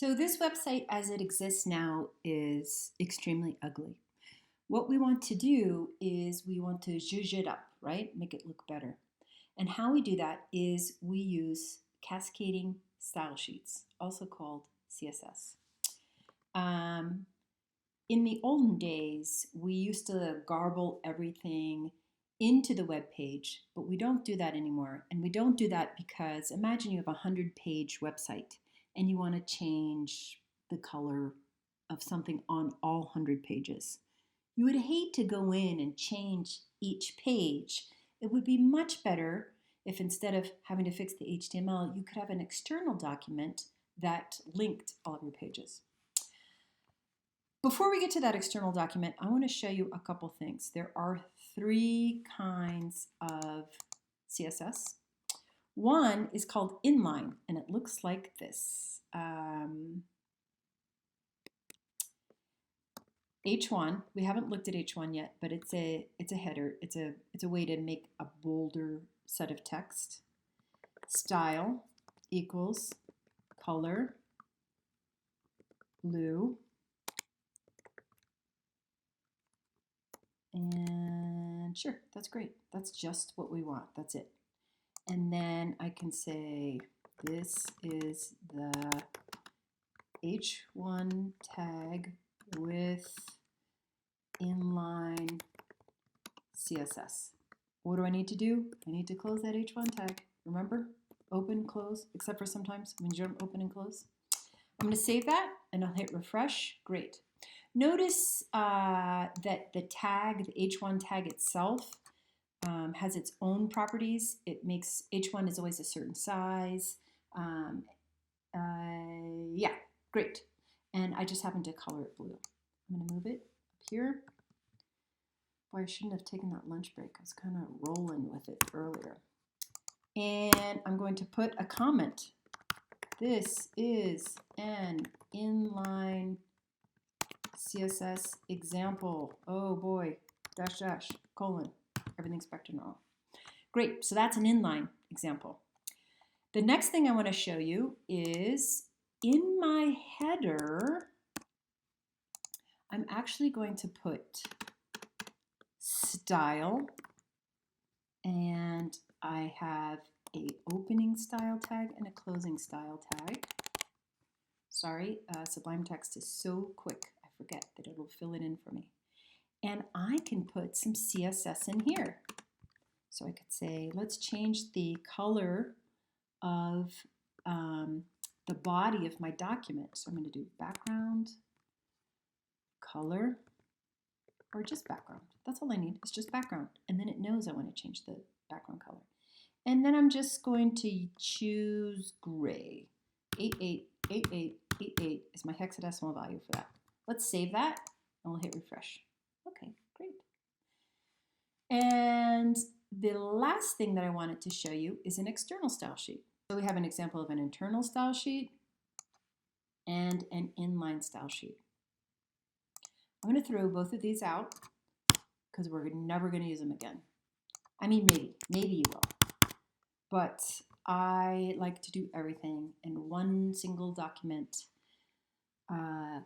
So this website as it exists now is extremely ugly. What we want to do is we want to zhuzh it up, right? Make it look better. And how we do that is we use cascading style sheets, also called CSS. In the olden days, we used to garble everything into the web page, but we don't do that anymore. And we don't do that because imagine you have a 100-page website and you want to change the color of something on all 100 pages. You would hate to go in and change each page. It would be much better if instead of having to fix the HTML, you could have an external document that linked all of your pages. Before we get to that external document, I want to show you a couple things. There are 3 kinds of CSS. One is called inline, and it looks like this. H1, we haven't looked at H1 yet, but it's a header. It's a way to make a bolder set of text. Style equals color blue. And sure, that's great. That's just what we want. That's it. And then I can say this is the H1 tag with inline CSS. What do I need to do? I need to close that H1 tag. Remember? Open, close, except for sometimes when you don't open and close. I'm going to save that and I'll hit refresh. Great. Notice that the tag, the H1 tag itself, has its own properties. It makes H1 is always a certain size. Yeah, great. And I just happen to color it blue. I'm going to move it up here. Boy, I shouldn't have taken that lunch break. I was kind of rolling with it earlier. And I'm going to put a comment. This is an inline CSS example. Oh boy, dash dash, colon, everything's back to normal. Great, so that's an inline example. The next thing I want to show you is in my header, I'm actually going to put style, and I have a opening style tag and a closing style tag. Sorry, Sublime Text is so quick. Forget that it'll fill it in for me. And I can put some CSS in here. So I could say, let's change the color of the body of my document. So I'm going to do background, color, or just background. That's all I need. It's just background. And then it knows I want to change the background color. And then I'm just going to choose gray. 888888 is my hexadecimal value for that. Let's save that and we'll hit refresh. Okay, great. And the last thing that I wanted to show you is an external style sheet. So we have an example of an internal style sheet and an inline style sheet. I'm going to throw both of these out because we're never going to use them again. I mean, maybe you will. But I like to do everything in one single document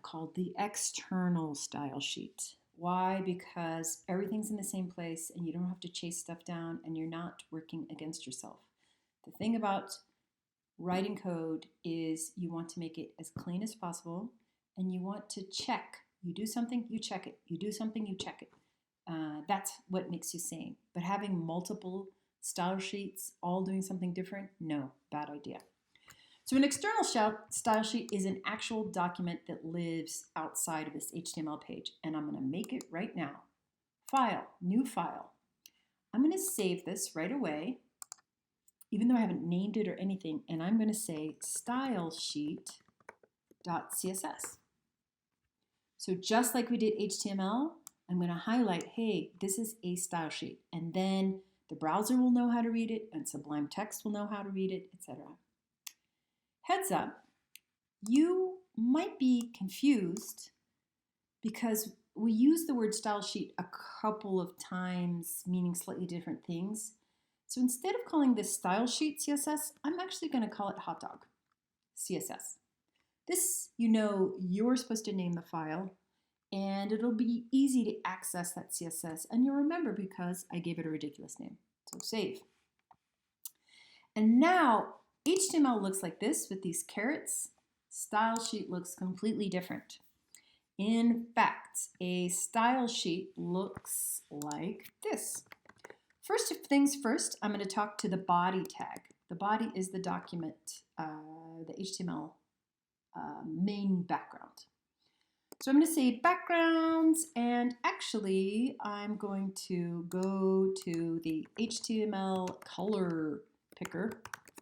called the external style sheet. Why? Because everything's in the same place and you don't have to chase stuff down and you're not working against yourself. The thing about writing code is you want to make it as clean as possible and you want to check. You do something, you check it. You do something, you check it. That's what makes you sane. But having multiple style sheets all doing something different, no, bad idea. So an external style sheet is an actual document that lives outside of this HTML page. And I'm going to make it right now. File, new file. I'm going to save this right away, even though I haven't named it or anything. And I'm going to say stylesheet.css. So just like we did HTML, I'm going to highlight, hey, this is a style sheet. And then the browser will know how to read it, and Sublime Text will know how to read it, etc. Heads up, you might be confused because we use the word style sheet a couple of times, meaning slightly different things. So instead of calling this style sheet CSS, I'm actually going to call it hot dog CSS. This, you know, you're supposed to name the file, and it'll be easy to access that CSS, and you'll remember because I gave it a ridiculous name. So save. And now HTML looks like this with these carets. Style sheet looks completely different. In fact, a style sheet looks like this. First things first, I'm going to talk to the body tag. The body is the document, the HTML main background. So I'm going to say backgrounds, and actually I'm going to go to the HTML color picker,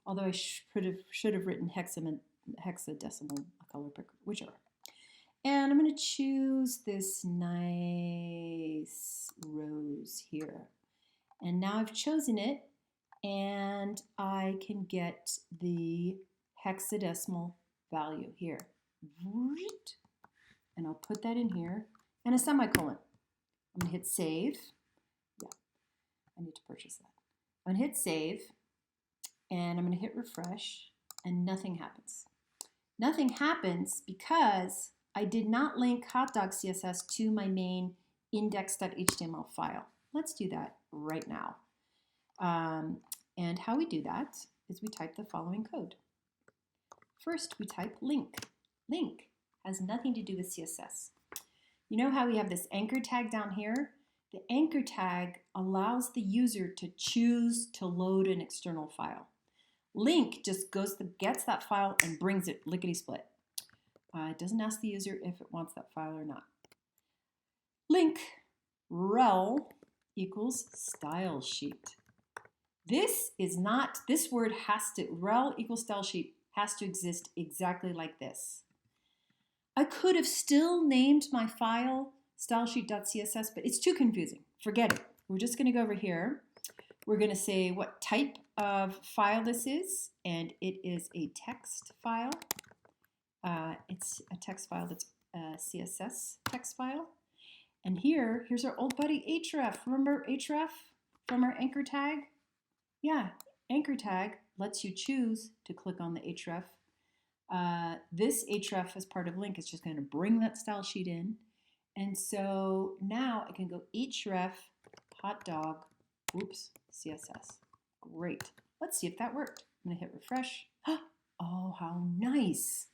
although I should have written hexadecimal color picker, whichever. And I'm going to choose this nice rose here. And now I've chosen it, and I can get the hexadecimal value here. And I'll put that in here, and a semicolon. I'm going to hit save. Yeah, I need to purchase that. I'm going to hit save, and I'm going to hit refresh, and nothing happens. Nothing happens because I did not link hotdog.css to my main index.html file. Let's do that right now. And how we do that is we type the following code. First, we type link. Link has nothing to do with CSS. You know how we have this anchor tag down here? The anchor tag allows the user to choose to load an external file. Link just gets that file and brings it lickety-split. It doesn't ask the user if it wants that file or not. Link rel equals style sheet. This word rel equals style sheet has to exist exactly like this. I could have still named my file stylesheet.css, but it's too confusing. Forget it. We're just going to go over here. We're going to say what type of file this is, and it is a text file. It's a text file that's a CSS text file. And here's our old buddy href. Remember href from our anchor tag? Yeah, anchor tag lets you choose to click on the href. This href as part of link is just going to bring that style sheet in. And so now I can go href hotdog, oops, CSS. Great. Let's see if that worked. I'm going to hit refresh. Oh, how nice.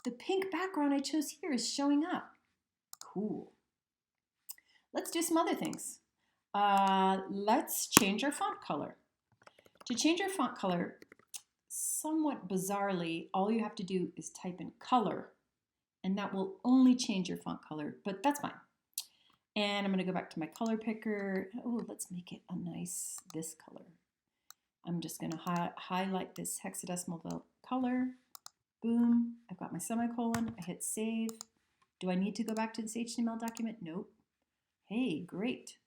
The pink background I chose here is showing up. Cool. Let's do some other things. Let's change our font color. To change our font color, somewhat bizarrely, all you have to do is type in color, and that will only change your font color, but that's fine. And I'm going to go back to my color picker. Oh, let's make it a nice, this color. I'm just going to highlight this hexadecimal color. Boom, I've got my semicolon. I hit save. Do I need to go back to this HTML document? Nope. Hey, great.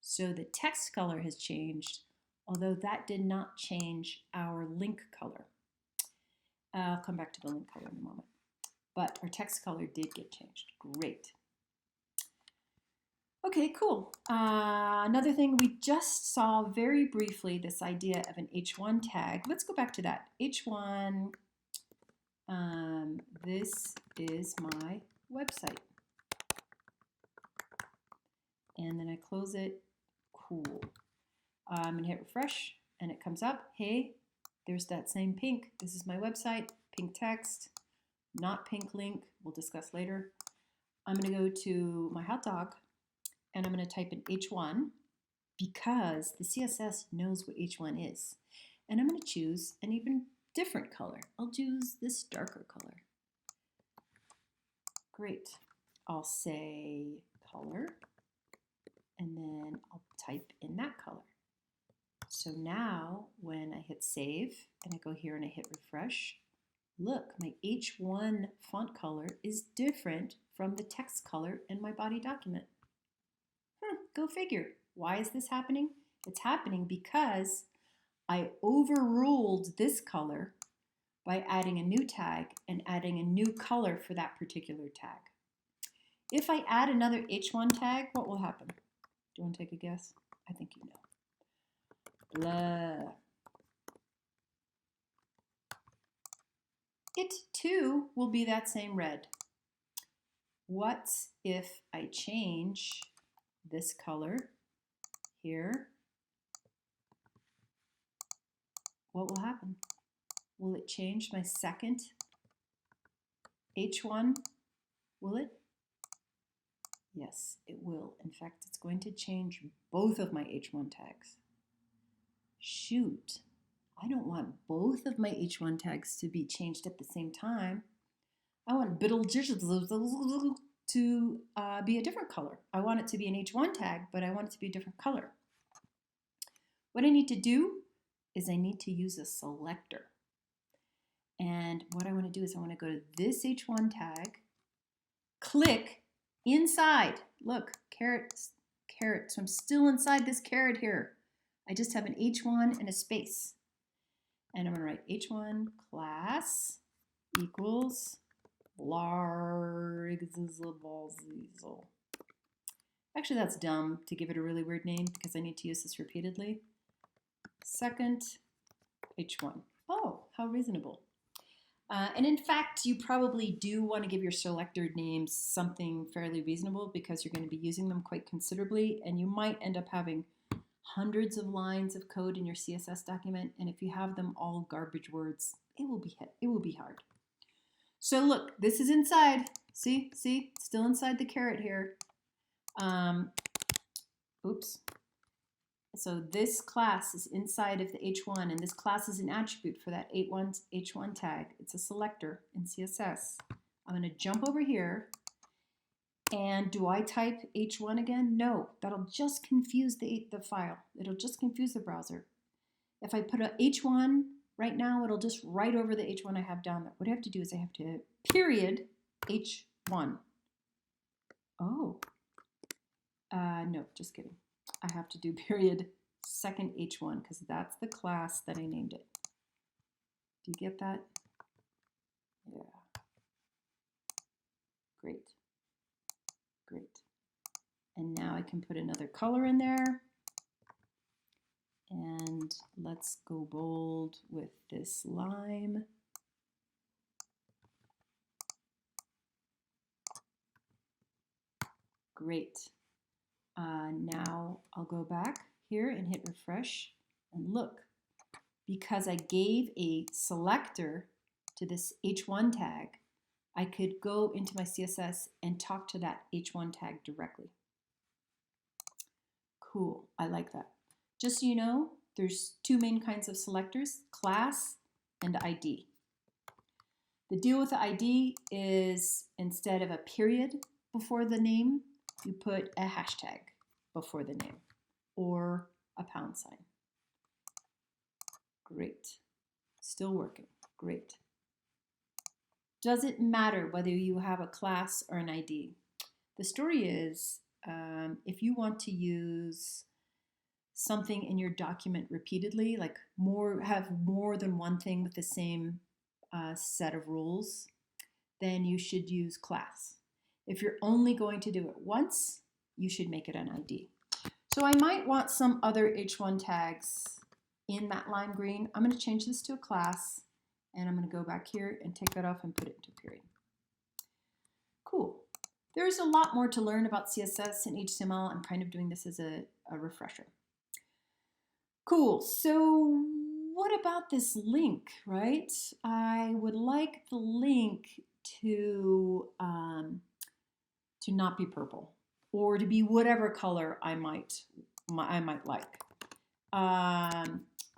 So the text color has changed, although that did not change our link color. I'll come back to the link color in a moment. But our text color did get changed. Great. Okay, cool. Another thing, we just saw very briefly this idea of an h1 tag. Let's go back to that. h1, this is my website. And then I close it. Cool. I'm going to hit refresh, and it comes up. Hey, there's that same pink. This is my website. Pink text, not pink link. We'll discuss later. I'm going to go to my hot dog, and I'm going to type in H1 because the CSS knows what H1 is. And I'm going to choose an even different color. I'll choose this darker color. Great. I'll say color, and then I'll type in that color. So now when I hit save and I go here and I hit refresh, look, my H1 font color is different from the text color in my body document. Go figure. Why is this happening? It's happening because I overruled this color by adding a new tag and adding a new color for that particular tag. If I add another H1 tag, what will happen? Do you want to take a guess? I think you know. Blah. it too will be that same red. What if I change this color here? What will happen? Will it change my second H1? Will it? Yes, it will. In fact, it's going to change both of my H1 tags. Shoot, I don't want both of my H1 tags to be changed at the same time. I want biddle to be a different color. I want it to be an H1 tag, but I want it to be a different color. What I need to do is I need to use a selector. And what I want to do is I want to go to this H1 tag, click inside. Look, caret. So I'm still inside this caret here. I just have an H1 and a space. And I'm going to write H1 class equals large. Actually, that's dumb to give it a really weird name because I need to use this repeatedly. Second H1. Oh, how reasonable. And in fact, you probably do want to give your selector names something fairly reasonable because you're going to be using them quite considerably, and you might end up having hundreds of lines of code in your CSS document, and if you have them all garbage words, it will be hard. So look, this is inside. See, still inside the caret here. Oops. So this class is inside of the H1, and this class is an attribute for that H1 tag. It's a selector in CSS. I'm going to jump over here, and do I type H1 again? No, that'll just confuse the file. It'll just confuse the browser. If I put a H1 right now, it'll just write over the H1 I have down there. What I have to do is I have to period H1. Oh, no, just kidding. I have to do period second H1 because that's the class that I named it. Do you get that? Yeah. Great. And now I can put another color in there. And let's go bold with this lime. Great. Now I'll go back here and hit refresh, and look, because I gave a selector to this H1 tag, I could go into my CSS and talk to that H1 tag directly. Cool, I like that. Just so you know, there's two main kinds of selectors, class and ID. The deal with the ID is instead of a period before the name, you put a hashtag before the name or a pound sign. Great. Still working. Great. Does it matter whether you have a class or an ID? The story is if you want to use something in your document repeatedly, like have more than one thing with the same set of rules, then you should use class. If you're only going to do it once, you should make it an ID. So I might want some other H1 tags in that lime green. I'm going to change this to a class, and I'm going to go back here and take that off and put it into period. Cool. There's a lot more to learn about CSS and HTML. I'm kind of doing this as a refresher. Cool. So what about this link, right? I would like the link to not be purple, or to be whatever color I might like.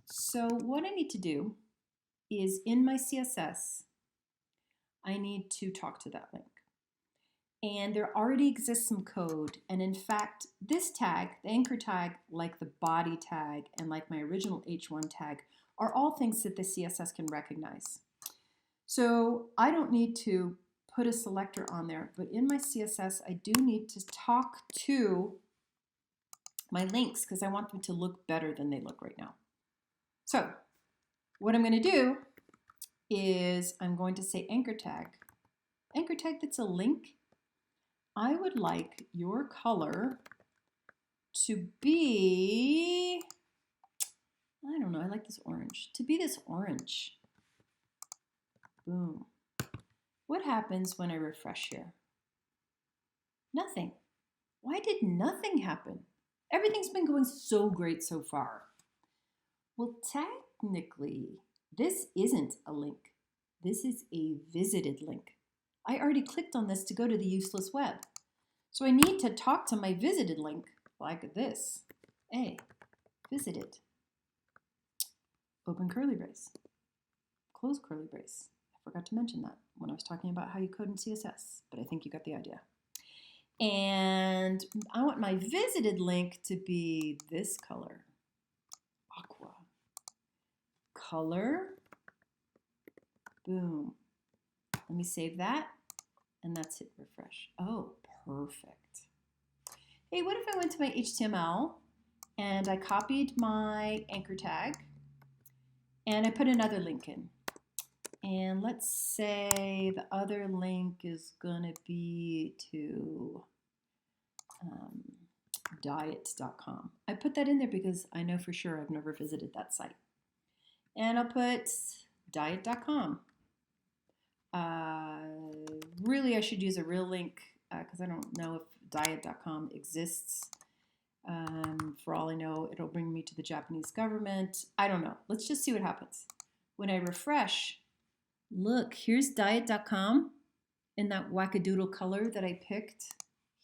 So what I need to do is in my CSS, I need to talk to that link. And there already exists some code. And in fact, this tag, the anchor tag, like the body tag, and like my original H1 tag, are all things that the CSS can recognize. So I don't need to put a selector on there, but in my CSS, I do need to talk to my links because I want them to look better than they look right now. So what I'm going to do is I'm going to say anchor tag that's a link. I would like your color to be, I don't know, I like this orange, to be this orange. Boom. What happens when I refresh here? Nothing. Why did nothing happen? Everything's been going so great so far. Well, technically, this isn't a link. This is a visited link. I already clicked on this to go to the useless web. So I need to talk to my visited link like this. A, visited. Open curly brace. Close curly brace. I forgot to mention that when I was talking about how you code in CSS, but I think you got the idea. And I want my visited link to be this color, aqua. Color, boom. Let me save that, and that's hit refresh. Oh, perfect. Hey, what if I went to my HTML and I copied my anchor tag and I put another link in? And let's say the other link is gonna be to diet.com. I put that in there because I know for sure I've never visited that site. And I'll put diet.com. Really, I should use a real link because I don't know if diet.com exists. For all I know, it'll bring me to the Japanese government. I don't know. Let's just see what happens. When I refresh, look, here's diet.com in that wackadoodle color that I picked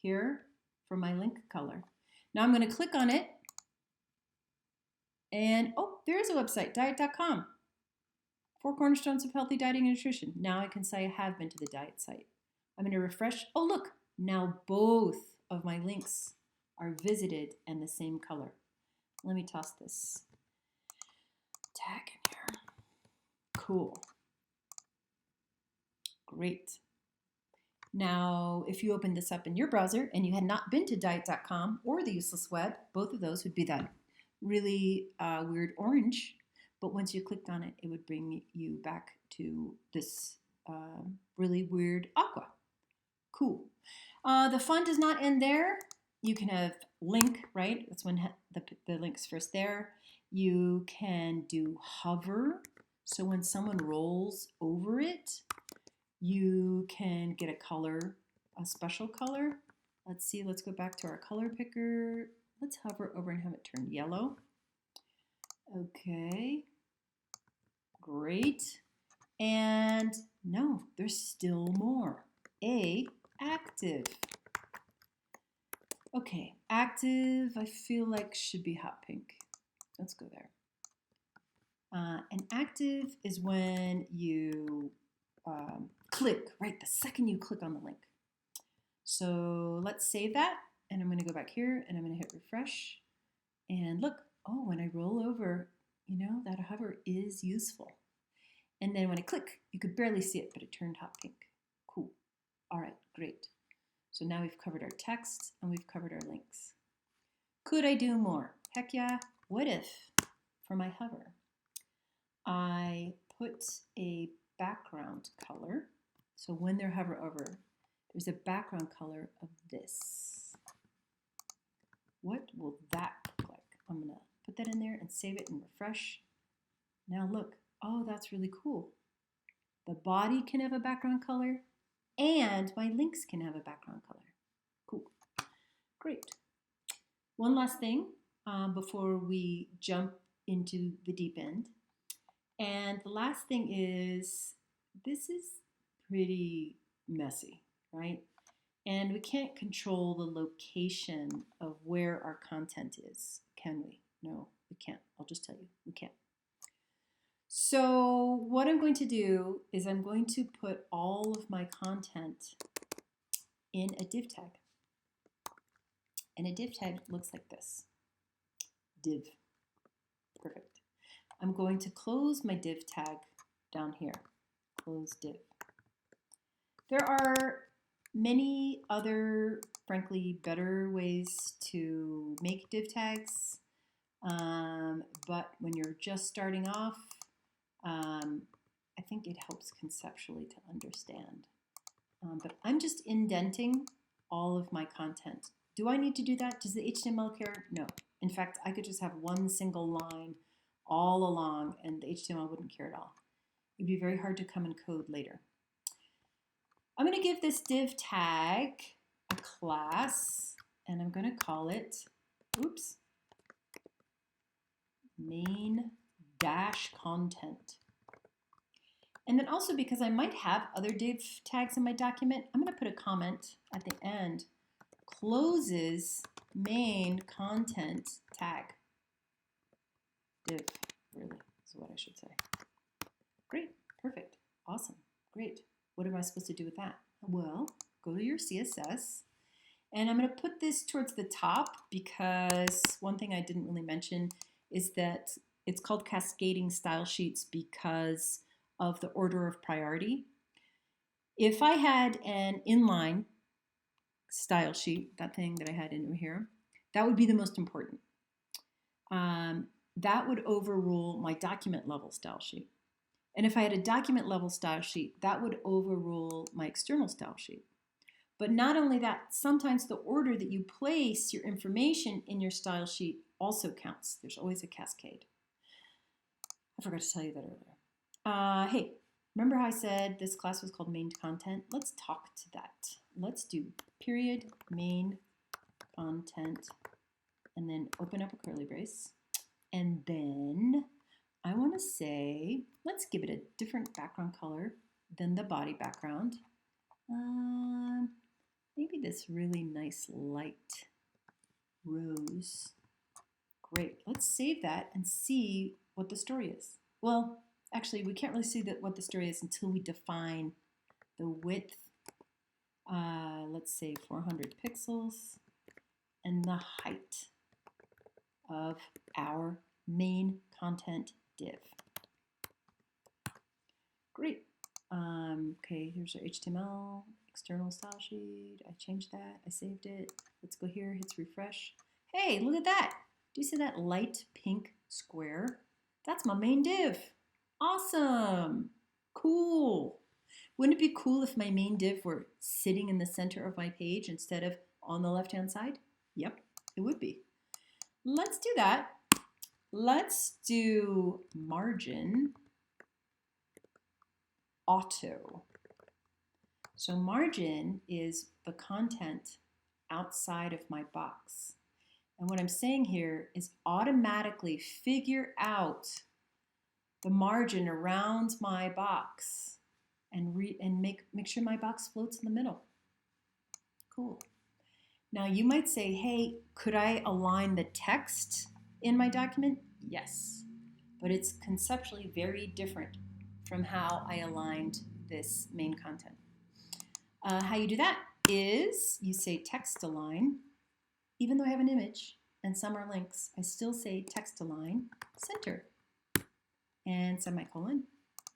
here for my link color. Now I'm going to click on it. And oh, there's a website, diet.com. 4 cornerstones of healthy dieting and nutrition. Now I can say I have been to the diet site. I'm going to refresh. Oh, look, now both of my links are visited and the same color. Let me toss this tag in here. Cool. Great. Now, if you open this up in your browser and you had not been to diet.com or the useless web, both of those would be that really weird orange. But once you clicked on it, it would bring you back to this really weird aqua. Cool. The fun does not end there. You can have link, right? That's when the link's first there. You can do hover. So when someone rolls over it, you can get a color, a special color. Let's see, let's go back to our color picker. Let's hover over and have it turn yellow. Okay, great. And no, there's still more. A, active. Okay, active, I feel like should be hot pink. Let's go there. And active is when you click, right, the second you click on the link. So let's save that, and I'm going to go back here, and I'm going to hit refresh. And look, oh, when I roll over, you know, that hover is useful. And then when I click, you could barely see it, but it turned hot pink. Cool. All right, great. So now we've covered our text, and we've covered our links. Could I do more? Heck yeah. What if, for my hover, I put a background color? So when they hover over, there's a background color of this. What will that look like? I'm going to put that in there and save it and refresh. Now look, oh, that's really cool. The body can have a background color and my links can have a background color. Cool. Great. One last thing before we jump into the deep end. And the last thing is, this is pretty messy, right? And we can't control the location of where our content is, can we? No, we can't. I'll just tell you, we can't. So what I'm going to do is I'm going to put all of my content in a div tag. And a div tag looks like this. Div. Perfect. I'm going to close my div tag down here. Close div. There are many other, frankly, better ways to make div tags, but when you're just starting off, I think it helps conceptually to understand. But I'm just indenting all of my content. Do I need to do that? Does the HTML care? No. In fact, I could just have one single line all along and the HTML wouldn't care at all. It'd be very hard to come and code later. going to give this div tag a class, and I'm going to call it, oops, main dash content. And then also, because I might have other div tags in my document, I'm going to put a comment at the end, closes main content tag. Div, really, is what I should say. Great, perfect, awesome, great. What am I supposed to do with that? Well, go to your CSS, and I'm going to put this towards the top because one thing I didn't really mention is that it's called cascading style sheets because of the order of priority. If I had an inline style sheet, that thing that I had in here, that would be the most important. That would overrule my document level style sheet. And if I had a document level style sheet, that would overrule my external style sheet. But not only that, sometimes the order that you place your information in your style sheet also counts. There's always a cascade. I forgot to tell you that earlier. Hey, remember how I said this class was called main content? Let's talk to that. Let's do period main content and then open up a curly brace. And then I want to say, let's give it a different background color than the body background. Maybe this really nice light rose. Great, let's save that and see what the story is. Well, actually, we can't really see what the story is until we define the width. Let's say 400 pixels and the height of our main content div. Great. Okay, here's our HTML external style sheet. I changed that. I saved it. Let's go here. Hits refresh. Hey, look at that. Do you see that light pink square? That's my main div. Awesome. Cool. Wouldn't it be cool if my main div were sitting in the center of my page instead of on the left-hand side? Yep, it would be. Let's do that. Let's do margin auto. So margin is the content outside of my box. And what I'm saying here is automatically figure out the margin around my box and make sure my box floats in the middle. Cool. Now you might say, hey, could I align the text in my document? Yes, but it's conceptually very different from how I aligned this main content. How you do that is you say text align. Even though I have an image and some are links, I still say text align center and semicolon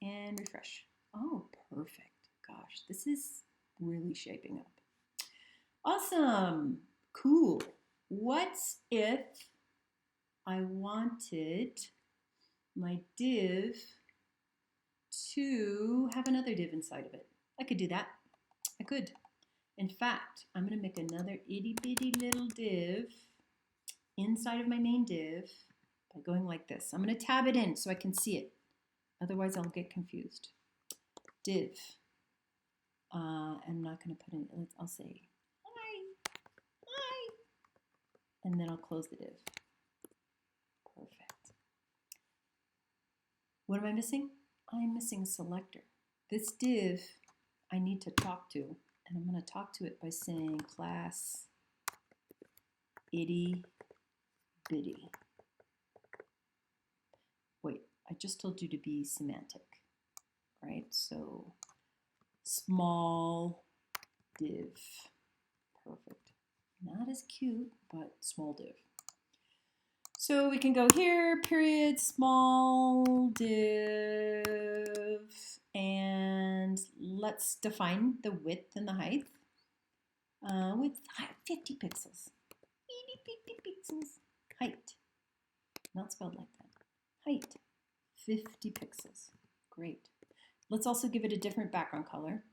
and refresh. Oh, perfect. Gosh, this is really shaping up. Awesome. Cool. What if I wanted my div to have another div inside of it? I could do that. I could. In fact, I'm going to make another itty bitty little div inside of my main div by going like this. I'm going to tab it in so I can see it. Otherwise, I'll get confused. Div. I'm not going to put in, I'll say, hi, hi, and then I'll close the div. Perfect. What am I missing? I'm missing a selector. This div I need to talk to, and I'm going to talk to it by saying class itty bitty. Wait, I just told you to be semantic, right? So small div. Perfect. Not as cute, but small div. So we can go here, period, small div, and let's define the width and the height. Width, 50 pixels. 50 pixels. Height, not spelled like that. Height, 50 pixels. Great. Let's also give it a different background color.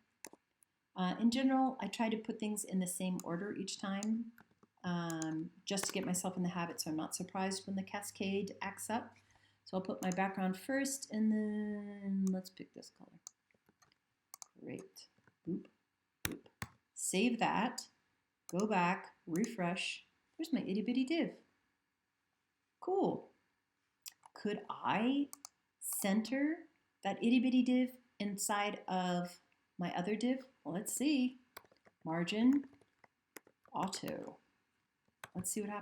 In general, I try to put things in the same order each time, just to get myself in the habit so I'm not surprised when the cascade acts up. So I'll put my background first, and then let's pick this color. Great. Boop. save that, go back, refresh. There's my itty bitty div. Cool. Could I center that itty bitty div inside of my other div? Well, let's see. Margin, auto. Let's see what happens.